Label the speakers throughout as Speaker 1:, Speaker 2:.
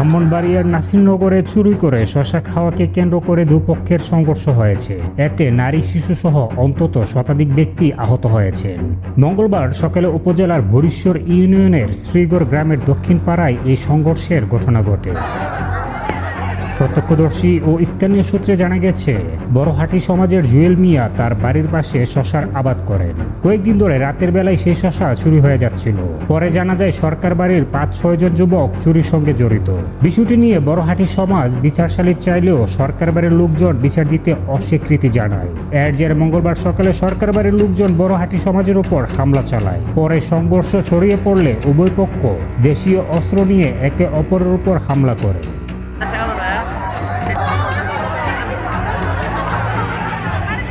Speaker 1: ব্রাহ্মণবাড়িয়ার নাসিরনগরে চুরি করে শশা খাওয়াকে কেন্দ্র করে দুপক্ষের সংঘর্ষ হয়েছে। এতে নারী শিশুসহ অন্তত শতাধিক ব্যক্তি আহত হয়েছেন। মঙ্গলবার সকালে উপজেলার ভরিশ্বর ইউনিয়নের শ্রীগড় গ্রামের দক্ষিণ পাড়ায় এই সংঘর্ষের ঘটনা ঘটে। প্রত্যক্ষদর্শী ও স্থানীয় সূত্রে জানা গেছে, বড়হাটি সমাজের জুয়েল মিয়া তার বাড়ির পাশে শশার আবাদ করেন। কয়েকদিন ধরে রাতের বেলায় সেই শশা চুরি হয়ে যাচ্ছিল। পরে জানা যায় সরকার বাড়ির 5-6 জন যুবক চুরির সঙ্গে জড়িত। বিষয়টি নিয়ে বড়হাটি সমাজ বিচারশালীর চাইলেও সরকার বাড়ির লোকজন বিচার দিতে অস্বীকৃতি জানায়। এর জেরে মঙ্গলবার সকালে সরকার বাড়ির লোকজন বড়হাটি সমাজের উপর হামলা চালায়। পরে সংঘর্ষ ছড়িয়ে পড়লে উভয় পক্ষ দেশীয় অস্ত্র নিয়ে একে অপরের উপর হামলা করে।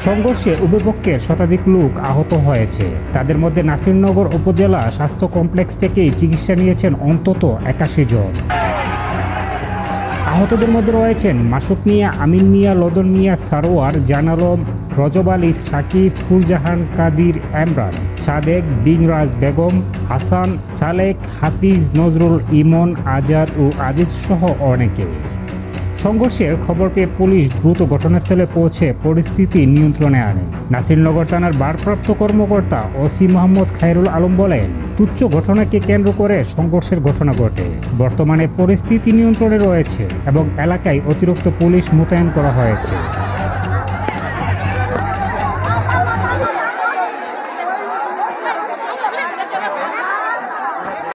Speaker 1: সংঘর্ষে উভয় পক্ষের শতাধিক লোক আহত হয়েছে। তাদের মধ্যে নাসিরনগর উপজেলা স্বাস্থ্য কমপ্লেক্স থেকেই চিকিৎসা নিয়েছেন অন্তত 81 জন। আহতদের মধ্যে রয়েছেন মাসুক মিয়া, আমিন মিয়া, লদন মিয়া, সারোয়ার, জানালম, রজব আলী, সাকিব, ফুলজাহান, কাদির, এমরান, সাদেক, বিংরাজ বেগম, হাসান, সালেক, হাফিজ, নজরুল, ইমন, আজাদ ও আজিজ সহ অনেকে। সংঘর্ষের খবর পেয়ে পুলিশ দ্রুত ঘটনাস্থলে পৌঁছে পরিস্থিতি নিয়ন্ত্রণে আনে। নাসিরনগর থানার ভারপ্রাপ্ত কর্মকর্তা ওসি মোহাম্মদ খায়রুল আলম বলেন, তুচ্ছ ঘটনাকে কেন্দ্র করে সংঘর্ষের ঘটনা ঘটে। বর্তমানে পরিস্থিতি নিয়ন্ত্রণে রয়েছে এবং এলাকায় অতিরিক্ত পুলিশ মোতায়েন করা হয়েছে।